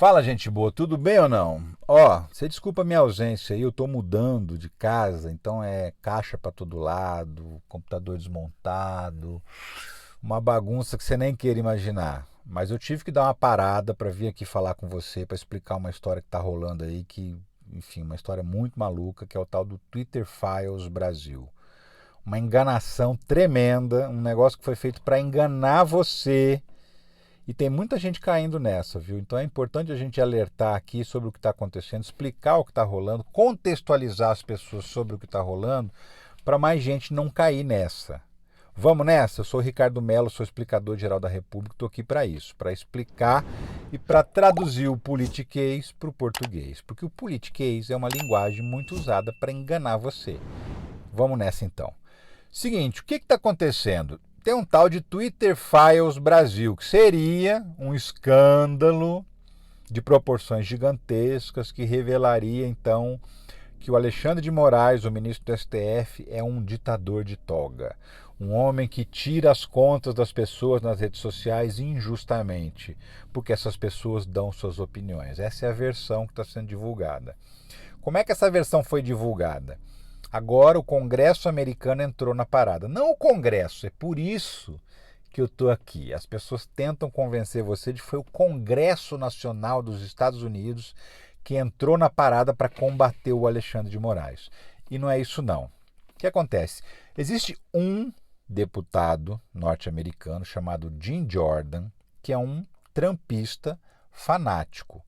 Fala, gente boa, tudo bem ou não? Você desculpa a minha ausência aí, eu tô mudando de casa, então é caixa pra todo lado, computador desmontado, uma bagunça que você nem queira imaginar. Mas eu tive que dar uma parada pra vir aqui falar com você, pra explicar uma história que tá rolando aí, que, enfim, uma história muito maluca, que é o tal do Twitter Files Brasil. Uma enganação tremenda, um negócio que foi feito pra enganar você. E tem muita gente caindo nessa, viu? Então é importante a gente alertar aqui sobre o que está acontecendo, explicar o que está rolando, contextualizar as pessoas sobre o que está rolando, para mais gente não cair nessa. Vamos nessa? Eu sou o Ricardo Mello, sou explicador-geral da República, estou aqui para isso, para explicar e para traduzir o politiquês para o português. Porque o politiquês é uma linguagem muito usada para enganar você. Vamos nessa então. Seguinte, o que está acontecendo? Tem um tal de Twitter Files Brasil, que seria um escândalo de proporções gigantescas que revelaria, então, que o Alexandre de Moraes, o ministro do STF, é um ditador de toga. Um homem que tira as contas das pessoas nas redes sociais injustamente, porque essas pessoas dão suas opiniões. Essa é a versão que está sendo divulgada. Como é que essa versão foi divulgada? Agora o Congresso americano entrou na parada. Não o Congresso, é por isso que eu estou aqui. As pessoas tentam convencer você de que foi o Congresso Nacional dos Estados Unidos que entrou na parada para combater o Alexandre de Moraes. E não é isso não. O que acontece? Existe um deputado norte-americano chamado Jim Jordan, que é um trampista fanático.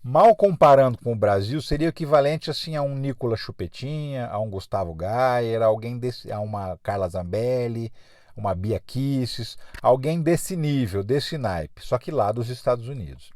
Mal comparando com o Brasil, seria o equivalente assim a um Nicolas Chupetinha, a um Gustavo Gayer, a uma Carla Zambelli, uma Bia Kicis, alguém desse nível, desse naipe, só que lá dos Estados Unidos.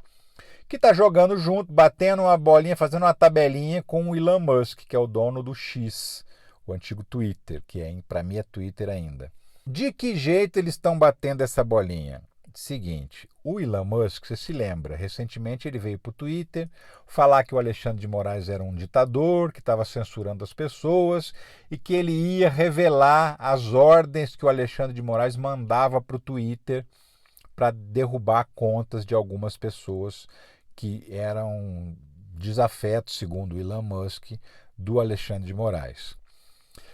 Que está jogando junto, batendo uma bolinha, fazendo uma tabelinha com o Elon Musk, que é o dono do X, o antigo Twitter, que para mim é Twitter ainda. De que jeito eles estão batendo essa bolinha? Seguinte, o Elon Musk, você se lembra, recentemente ele veio para o Twitter falar que o Alexandre de Moraes era um ditador, que estava censurando as pessoas e que ele ia revelar as ordens que o Alexandre de Moraes mandava para o Twitter para derrubar contas de algumas pessoas que eram desafetos, segundo o Elon Musk, do Alexandre de Moraes.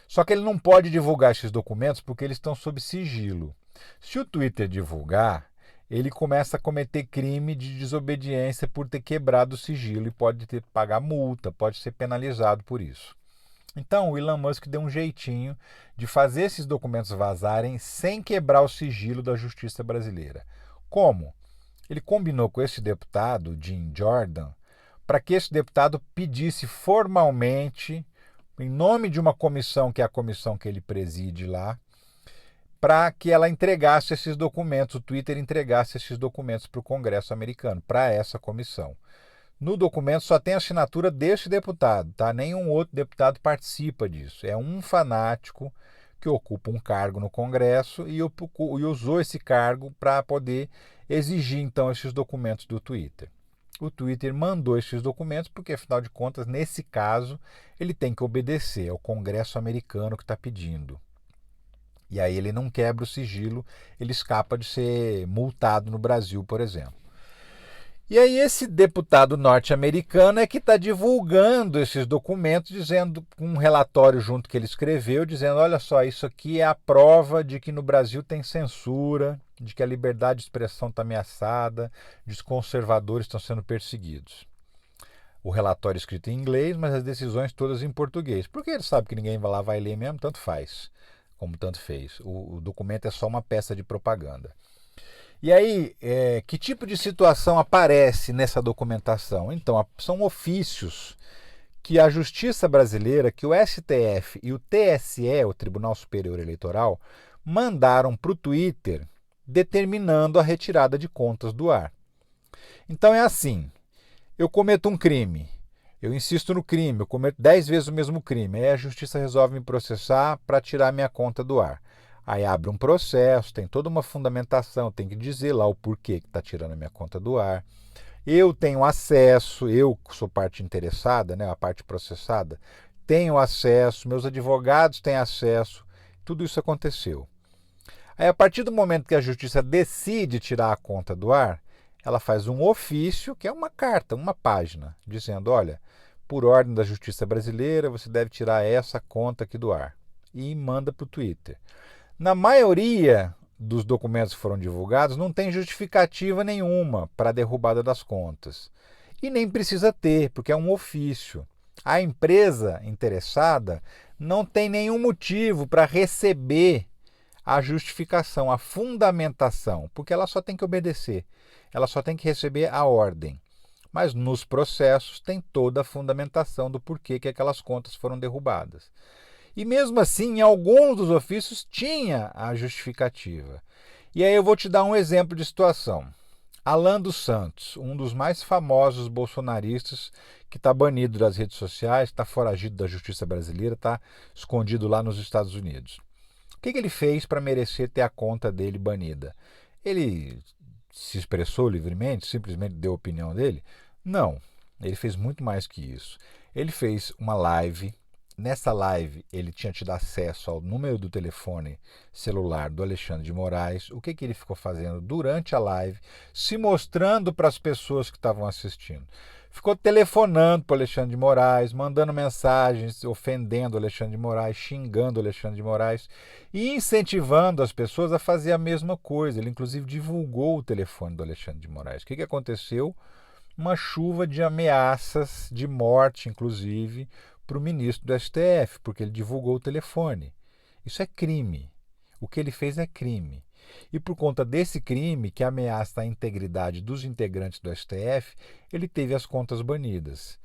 Só que ele não pode divulgar esses documentos porque eles estão sob sigilo. Se o Twitter divulgar, ele começa a cometer crime de desobediência por ter quebrado o sigilo e pode ter que pagar multa, pode ser penalizado por isso. Então o Elon Musk deu um jeitinho de fazer esses documentos vazarem sem quebrar o sigilo da justiça brasileira. Como? Ele combinou com esse deputado, Jim Jordan, para que esse deputado pedisse formalmente, em nome de uma comissão, que é a comissão que ele preside lá, para que ela entregasse esses documentos, o Twitter entregasse esses documentos para o Congresso americano, para essa comissão. No documento só tem a assinatura deste deputado, tá? Nenhum outro deputado participa disso. É um fanático que ocupa um cargo no Congresso e usou esse cargo para poder exigir então esses documentos do Twitter. O Twitter mandou esses documentos porque, afinal de contas, nesse caso, ele tem que obedecer ao Congresso americano que está pedindo. E aí ele não quebra o sigilo, ele escapa de ser multado no Brasil, por exemplo. E aí esse deputado norte-americano é que está divulgando esses documentos, dizendo, com um relatório junto que ele escreveu, dizendo, olha só, isso aqui é a prova de que no Brasil tem censura, de que a liberdade de expressão está ameaçada, de que os conservadores estão sendo perseguidos. O relatório é escrito em inglês, mas as decisões todas em português. Porque ele sabe que ninguém lá vai ler mesmo, tanto faz, como tanto fez. O documento é só uma peça de propaganda. E aí, que tipo de situação aparece nessa documentação? Então, são ofícios que a Justiça Brasileira, que o STF e o TSE, o Tribunal Superior Eleitoral, mandaram para o Twitter determinando a retirada de contas do ar. Então é assim, eu cometo um crime, eu insisto no crime, eu cometo 10 vezes o mesmo crime, aí a Justiça resolve me processar para tirar minha conta do ar. Aí abre um processo, tem toda uma fundamentação, tem que dizer lá o porquê que está tirando a minha conta do ar. Eu tenho acesso, eu sou parte interessada, né, a parte processada, tenho acesso, meus advogados têm acesso, tudo isso aconteceu. Aí a partir do momento que a justiça decide tirar a conta do ar, ela faz um ofício, que é uma carta, uma página, dizendo, olha, por ordem da Justiça Brasileira, você deve tirar essa conta aqui do ar. E manda para o Twitter. Na maioria dos documentos que foram divulgados, não tem justificativa nenhuma para a derrubada das contas. E nem precisa ter, porque é um ofício. A empresa interessada não tem nenhum motivo para receber a justificação, a fundamentação, porque ela só tem que obedecer, ela só tem que receber a ordem. Mas nos processos tem toda a fundamentação do porquê que aquelas contas foram derrubadas. E mesmo assim, em alguns dos ofícios tinha a justificativa. E aí eu vou te dar um exemplo de situação. Alan dos Santos, um dos mais famosos bolsonaristas, que está banido das redes sociais, está foragido da justiça brasileira, está escondido lá nos Estados Unidos. O que ele fez para merecer ter a conta dele banida? Ele se expressou livremente, simplesmente deu a opinião dele? Não, ele fez muito mais que isso. Ele fez uma live. Nessa live, ele tinha tido acesso ao número do telefone celular do Alexandre de Moraes. O que ele ficou fazendo durante a live? Se mostrando para as pessoas que estavam assistindo. Ficou telefonando para o Alexandre de Moraes, mandando mensagens, ofendendo o Alexandre de Moraes, xingando o Alexandre de Moraes e incentivando as pessoas a fazer a mesma coisa. Ele, inclusive, divulgou o telefone do Alexandre de Moraes. O que aconteceu? Uma chuva de ameaças, de morte, inclusive, para o ministro do STF, porque ele divulgou o telefone. Isso é crime. O que ele fez é crime. E por conta desse crime, que ameaça a integridade dos integrantes do STF, ele teve as contas banidas.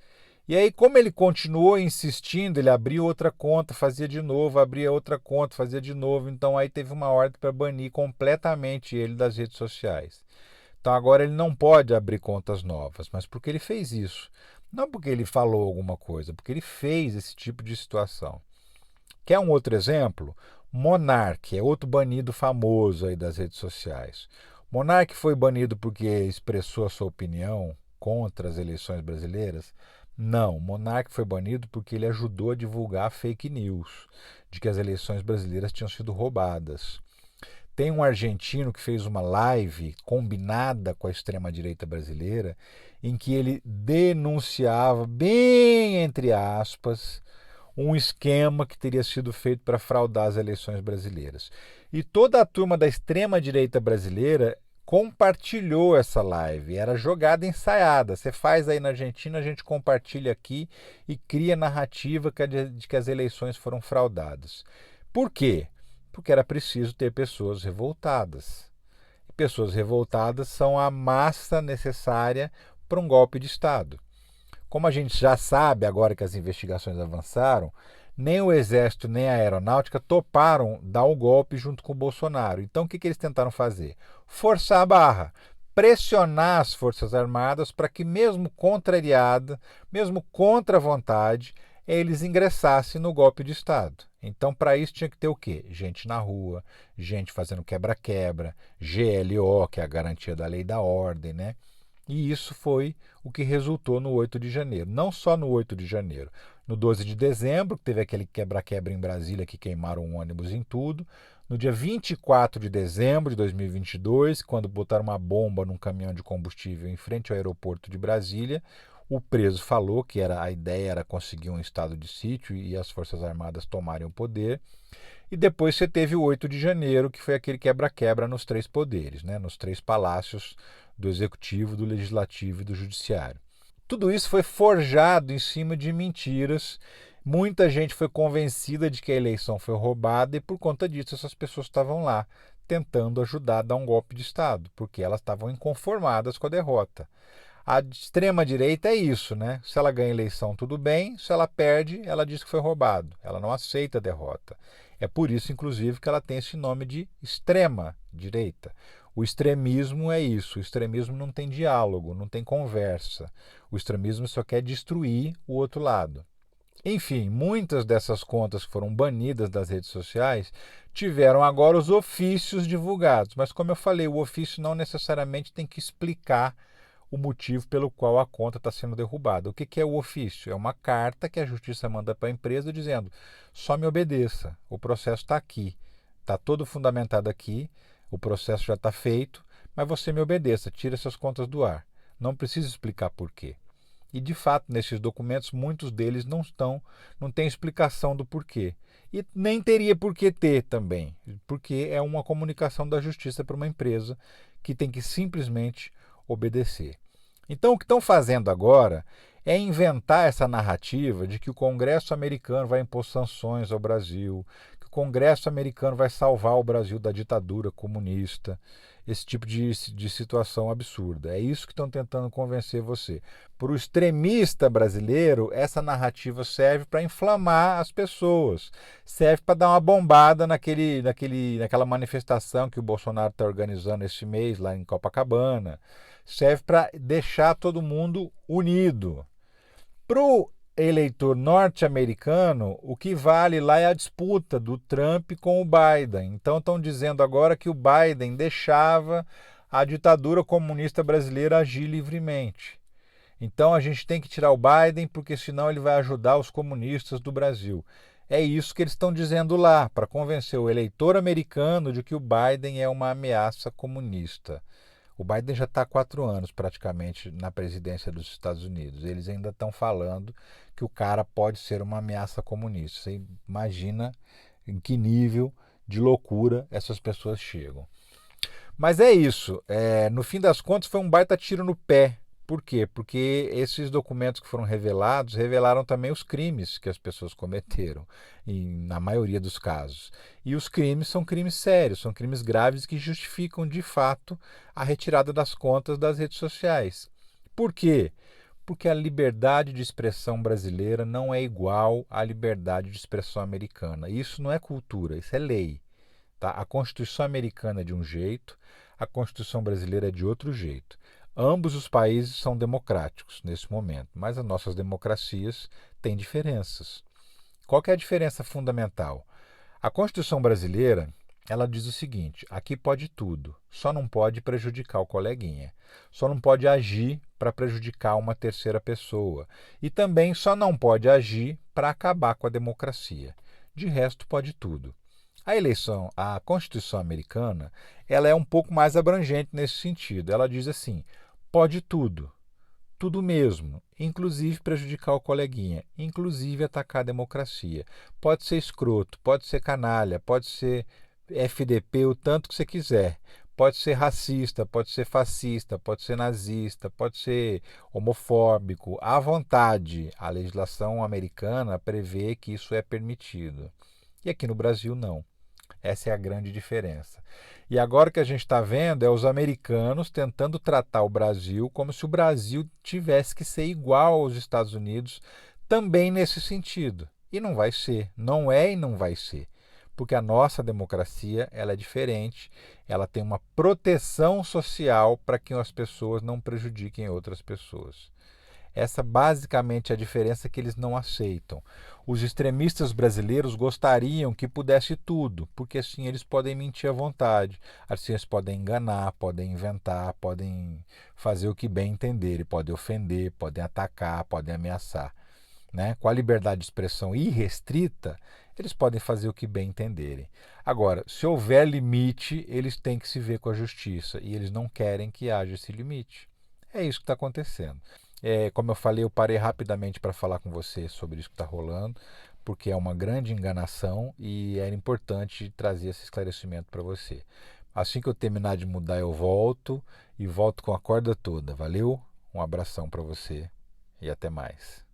E aí, como ele continuou insistindo, ele abriu outra conta, fazia de novo, abria outra conta, fazia de novo. Então aí teve uma ordem para banir completamente ele das redes sociais. Então agora ele não pode abrir contas novas, mas porque ele fez isso. Não porque ele falou alguma coisa, porque ele fez esse tipo de situação. Quer um outro exemplo? Monark é outro banido famoso aí das redes sociais. Monark foi banido porque expressou a sua opinião contra as eleições brasileiras? Não, Monark foi banido porque ele ajudou a divulgar fake news de que as eleições brasileiras tinham sido roubadas. Tem um argentino que fez uma live combinada com a extrema-direita brasileira, em que ele denunciava, bem entre aspas, um esquema que teria sido feito para fraudar as eleições brasileiras. E toda a turma da extrema-direita brasileira compartilhou essa live. Era jogada ensaiada. Você faz aí na Argentina, a gente compartilha aqui e cria narrativa de que as eleições foram fraudadas. Por quê? Porque era preciso ter pessoas revoltadas. E pessoas revoltadas são a massa necessária para um golpe de Estado. Como a gente já sabe, agora que as investigações avançaram, nem o Exército nem a Aeronáutica toparam dar o golpe junto com o Bolsonaro. Então o que eles tentaram fazer? Forçar a barra, pressionar as Forças Armadas para que, mesmo contrariada, mesmo contra a vontade, eles ingressassem no golpe de Estado. Então, para isso tinha que ter o quê? Gente na rua, gente fazendo quebra-quebra, GLO, que é a garantia da lei e da ordem, né? E isso foi o que resultou no 8 de janeiro. Não só no 8 de janeiro. No 12 de dezembro, que teve aquele quebra-quebra em Brasília, que queimaram um ônibus em tudo. No dia 24 de dezembro de 2022, quando botaram uma bomba num caminhão de combustível em frente ao aeroporto de Brasília, o preso falou que a ideia era conseguir um estado de sítio e as Forças Armadas tomarem o poder. E depois você teve o 8 de janeiro, que foi aquele quebra-quebra nos três poderes, né? Nos três palácios do Executivo, do Legislativo e do Judiciário. Tudo isso foi forjado em cima de mentiras. Muita gente foi convencida de que a eleição foi roubada e por conta disso essas pessoas estavam lá tentando ajudar a dar um golpe de Estado, porque elas estavam inconformadas com a derrota. A extrema-direita é isso, né? Se ela ganha a eleição, tudo bem. Se ela perde, ela diz que foi roubado. Ela não aceita a derrota. É por isso, inclusive, que ela tem esse nome de extrema-direita. O extremismo é isso. O extremismo não tem diálogo, não tem conversa. O extremismo só quer destruir o outro lado. Enfim, muitas dessas contas que foram banidas das redes sociais tiveram agora os ofícios divulgados. Mas, como eu falei, o ofício não necessariamente tem que explicar o motivo pelo qual a conta está sendo derrubada. O que é o ofício? É uma carta que a justiça manda para a empresa dizendo: só me obedeça, o processo está aqui, está todo fundamentado aqui, o processo já está feito, mas você me obedeça, tire essas contas do ar. Não preciso explicar por quê. E, de fato, nesses documentos, muitos deles não têm explicação do porquê. E nem teria por que ter também, porque é uma comunicação da justiça para uma empresa que tem que simplesmente obedecer. Então, o que estão fazendo agora é inventar essa narrativa de que o Congresso americano vai impor sanções ao Brasil, que o Congresso americano vai salvar o Brasil da ditadura comunista, esse tipo de situação absurda. É isso que estão tentando convencer você. Para o extremista brasileiro, essa narrativa serve para inflamar as pessoas, serve para dar uma bombada naquela manifestação que o Bolsonaro está organizando esse mês lá em Copacabana, serve para deixar todo mundo unido. Para o eleitor norte-americano, o que vale lá é a disputa do Trump com o Biden. Então estão dizendo agora que o Biden deixava a ditadura comunista brasileira agir livremente. Então a gente tem que tirar o Biden porque senão ele vai ajudar os comunistas do Brasil. É isso que eles estão dizendo lá, para convencer o eleitor americano de que o Biden é uma ameaça comunista. O Biden já está há 4 anos praticamente na presidência dos Estados Unidos. Eles ainda estão falando que o cara pode ser uma ameaça comunista. Você imagina em que nível de loucura essas pessoas chegam. Mas é isso. No fim das contas, foi um baita tiro no pé. Por quê? Porque esses documentos que foram revelados revelaram também os crimes que as pessoas cometeram, na maioria dos casos. E os crimes são crimes sérios, são crimes graves que justificam de fato a retirada das contas das redes sociais. Por quê? Porque a liberdade de expressão brasileira não é igual à liberdade de expressão americana. Isso não é cultura, isso é lei. Tá? A Constituição americana é de um jeito, a Constituição brasileira é de outro jeito. Ambos os países são democráticos nesse momento, mas as nossas democracias têm diferenças. Qual que é a diferença fundamental? A Constituição brasileira, ela diz o seguinte: aqui pode tudo, só não pode prejudicar o coleguinha, só não pode agir para prejudicar uma terceira pessoa e também só não pode agir para acabar com a democracia. De resto, pode tudo. A Constituição americana, ela é um pouco mais abrangente nesse sentido. Ela diz assim: pode tudo, tudo mesmo, inclusive prejudicar o coleguinha, inclusive atacar a democracia. Pode ser escroto, pode ser canalha, pode ser FDP o tanto que você quiser. Pode ser racista, pode ser fascista, pode ser nazista, pode ser homofóbico, à vontade. A legislação americana prevê que isso é permitido. E aqui no Brasil não. Essa é a grande diferença. E agora o que a gente está vendo é os americanos tentando tratar o Brasil como se o Brasil tivesse que ser igual aos Estados Unidos também nesse sentido. E não vai ser, não é e não vai ser. Porque a nossa democracia ela é diferente, ela tem uma proteção social para que as pessoas não prejudiquem outras pessoas. Essa basicamente é a diferença que eles não aceitam. Os extremistas brasileiros gostariam que pudesse tudo, porque assim eles podem mentir à vontade, assim eles podem enganar, podem inventar, podem fazer o que bem entenderem, podem ofender, podem atacar, podem ameaçar. Né? Com a liberdade de expressão irrestrita, eles podem fazer o que bem entenderem. Agora, se houver limite, eles têm que se ver com a justiça e eles não querem que haja esse limite. É isso que está acontecendo. Como eu falei, eu parei rapidamente para falar com você sobre isso que está rolando, porque é uma grande enganação e era importante trazer esse esclarecimento para você. Assim que eu terminar de mudar, eu volto e volto com a corda toda. Valeu? Um abração para você e até mais.